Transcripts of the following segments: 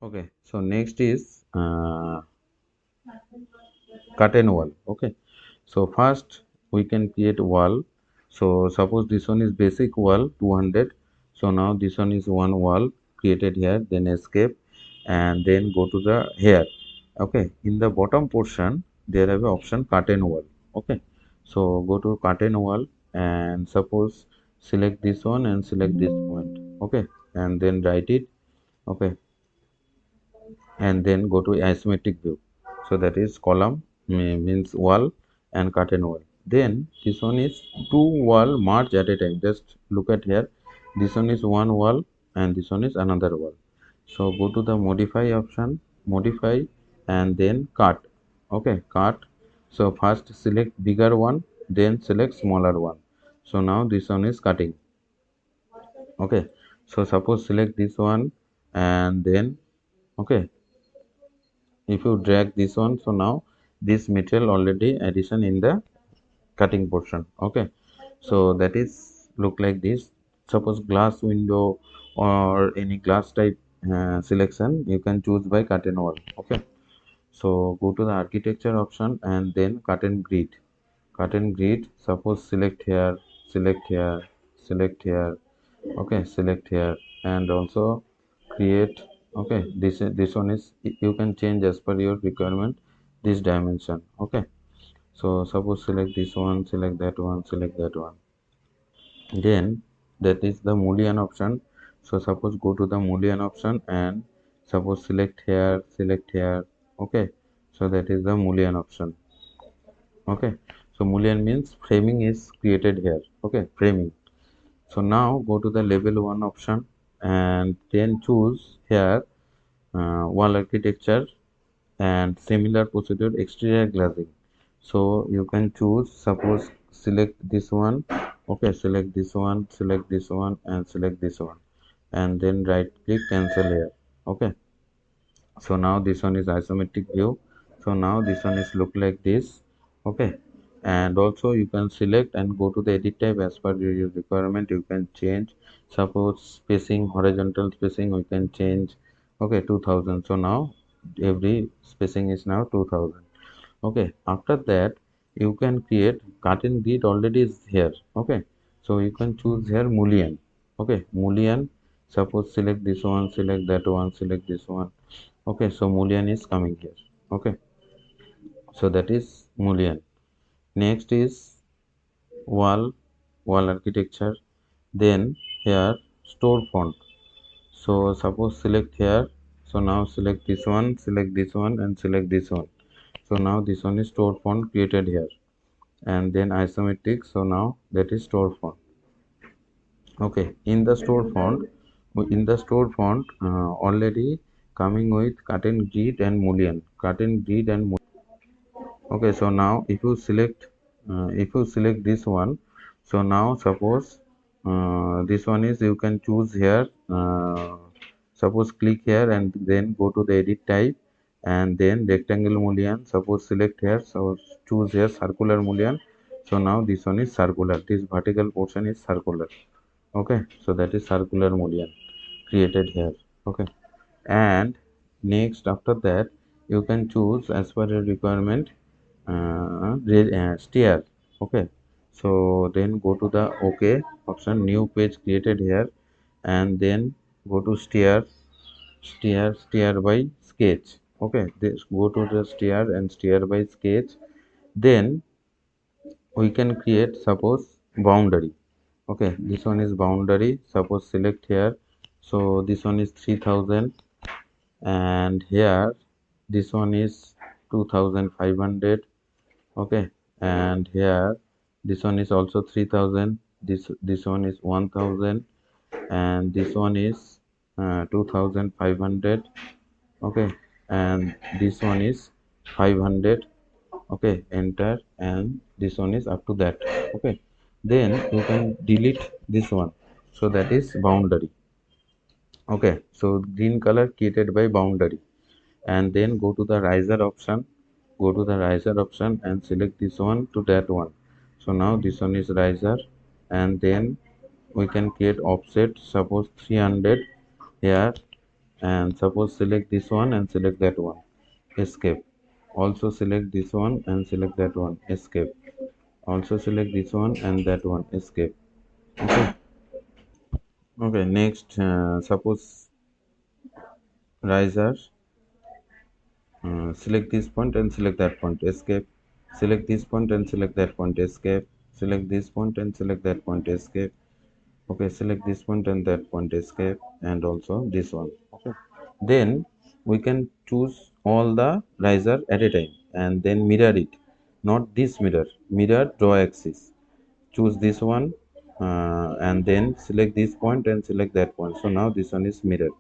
Okay, so next is curtain wall. Okay, so first we can create wall. So suppose this one is basic wall 200. So now this one is one wall created here, then escape and then go to the here. Okay, in the bottom portion there have a option curtain wall. Okay, so go to curtain wall and suppose select this one and select this point. Okay, and then write it. Okay, and then go to isometric view. So that is column means wall and curtain wall. Then this one is two wall merge at a time. Just look at here, this one is one wall and this one is another wall. So go to the modify option, modify, and then cut. Okay, cut. So first select bigger one, then select smaller one. So now this one is cutting. Okay, so suppose select this one and then okay, if you drag this one, so now this material already addition in the cutting portion. Okay, so that is look like this. Suppose glass window or any glass type selection you can choose by curtain wall. Okay, so go to the architecture option and then curtain grid. Curtain grid, suppose select here, select here, select here. Okay, select here and also create. Okay, this one is you can change as per your requirement this dimension. Okay, so suppose select this one, select that one, select that one. Then that is the Mullion option. So suppose go to the Mullion option and suppose select here, select here. Okay, so that is the Mullion option. Okay, so Mullion means framing is created here. Okay, framing. So now go to the level 1 option and then choose here wall architecture and similar procedure exterior glazing. So you can choose, suppose select this one. Okay, select this one, select this one and select this one and then right click cancel here. Okay, so now this one is isometric view. So now this one is look like this. Okay, and also you can select and go to the edit type as per your requirement. You can change, suppose spacing, horizontal spacing we can change. Okay, 2000. So now every spacing is now 2000. Okay, after that you can create curtain grid already is here. Okay, so you can choose here Mullion. Okay, Mullion, suppose select this one, select that one, select this one. Okay, so Mullion is coming here. Okay, so that is Mullion. Next is wall, wall architecture. Then here store font. So suppose select here. So now select this one, select this one and select this one. So now this one is store font created here and then isometric. So now that is store font. Okay, in the store font, already coming with curtain grid and Mullion, curtain grid and okay, so now if you select this one, so now suppose this one is you can choose here. Suppose click here and then go to the edit type and then rectangle Mullion. Suppose select here, so choose here circular Mullion. So now this one is circular. This vertical portion is circular. Okay, so that is circular Mullion created here. Okay, and next after that you can choose as per your requirement Stair. Okay, so then go to the OK option, new page created here and then go to Stair by sketch. Okay, this go to the Stair and Stair by sketch. Then we can create suppose boundary. Okay, this one is boundary. Suppose select here. So this one is 3000 and here this one is 2500. Okay, and here this one is also 3000. This one is 1000 and this one is 2500. Okay, and this one is 500. Okay, enter, and this one is up to that. Okay, then you can delete this one. So that is boundary. Okay, so green color created by boundary and then go to the riser option, go to the riser option and select this one to that one. So now this one is riser and then we can create offset, suppose 300 here and suppose select this one and select that one, escape. Also select this one and select that one, escape. Also select this one and that one, escape. Okay. Okay, next, suppose riser, select this point and select that point, escape. Select this point and select that point, escape. Select this point and select that point, escape. Okay, select this point and that point, escape, and also this one. Okay, then we can choose all the riser at a time and then mirror it, not this mirror, mirror draw axis. Choose this one, and then select this point and select that point. So now this one is mirror,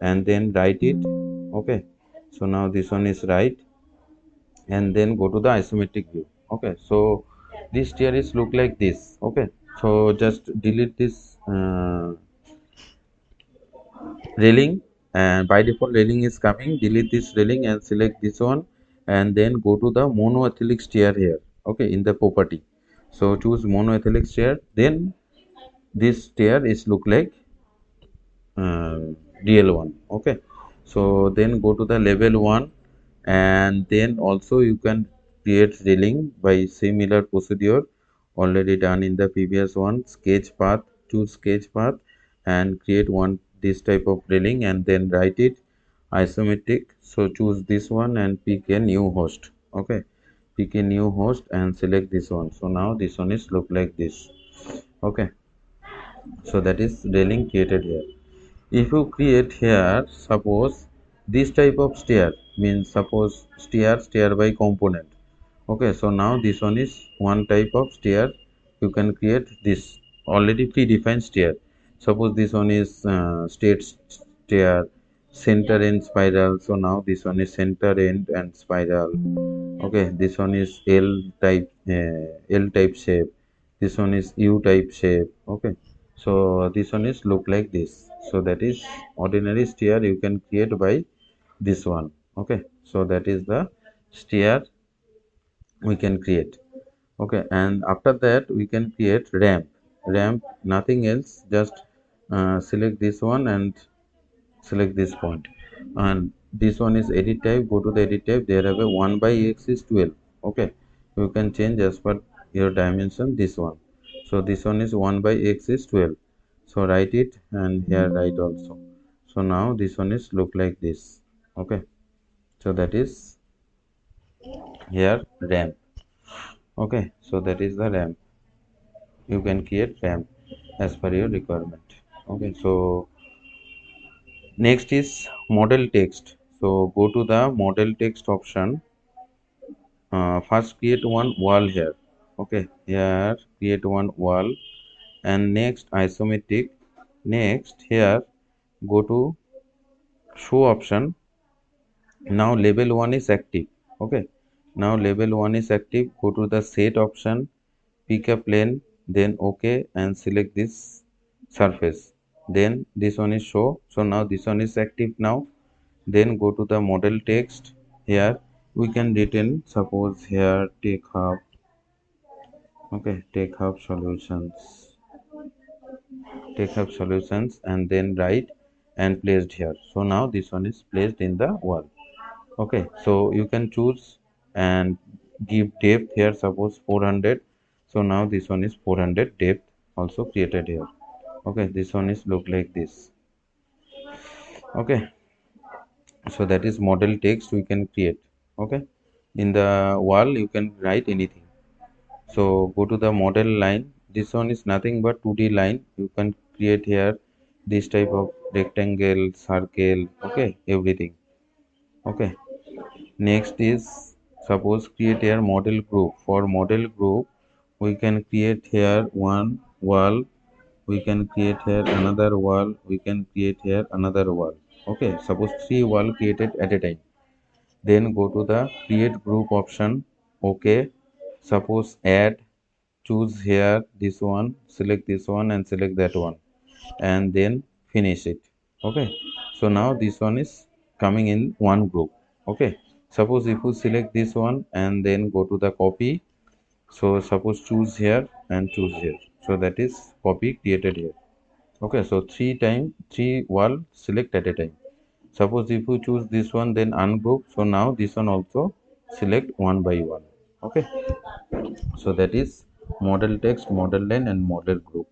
and then write it. Okay, so now this one is right, and then go to the isometric view. Okay, so this tier is look like this. Okay, so just delete this railing, and by default railing is coming. Delete this railing and select this one, and then go to the monoethylene stair here. Okay, in the property, so choose monoethylene stair. Then this stair is look like uh, real one. Okay, so then go to the level 1, and then also you can create railing by similar procedure already done in the previous one. Sketch path, choose sketch path and create one this type of railing, and then write it isometric. So choose this one and pick a new host. Okay, pick a new host and select this one. So now this one is look like this. Okay, so that is railing created here. If you create here, suppose this type of stair, means suppose stair by component. Okay, so now this one is one type of stair. You can create this already predefined stair. Suppose this one is straight stair, center end spiral. So now this one is center end and spiral. Okay, this one is L type shape. This one is U type shape. Okay, so this one is look like this. So that is ordinary stair you can create by this one. Okay, so that is the stair we can create. Okay, and after that we can create ramp, nothing else, just select this one and select this point. And this one is edit type. Go to the edit type. There have a 1 by x is 12. Okay, you can change as per your dimension this one. So this one is 1 by x is 12. So write it, and here write also. So now this one is look like this. Okay, so that is here ramp. Okay, so that is the ramp. You can create ramp as per your requirement. Okay, so next is model text. So go to the model text option. First create one wall here. Okay, here create one wall, and next isometric. Next here go to show option. Now label 1 is active. Okay, now label 1 is active. Go to the set option, pick a plane, then OK, and select this surface. Then this one is show. So now this one is active now. Then go to the model text. Here we can return, suppose here take hub. Okay, take hub solutions, take hub solutions, and then write and placed here. So now this one is placed in the wall. Okay, so you can choose and give depth here, suppose 400. So now this one is 400 depth also created here. Okay, this one is look like this. Okay, so that is model text we can create. Okay, in the wall you can write anything. So go to the model line. This one is nothing but 2D line. You can create here this type of rectangle, circle. Okay, everything. Okay, next is suppose create here model group. For model group we can create here one wall, we can create here another wall, we can create here another wall. Okay, suppose 3 wall created at a time. Then go to the create group option. Okay, suppose add, choose here this one, select this one and select that one, and then finish it. Okay, so now this one is coming in one group. Okay, suppose if you select this one and then go to the copy. So suppose choose here and choose here. So that is copy created here. Okay, so three wall select at a time. Suppose if you choose this one, then ungroup. So now this one also select one by one. Okay. So that is model text, model line, and model group.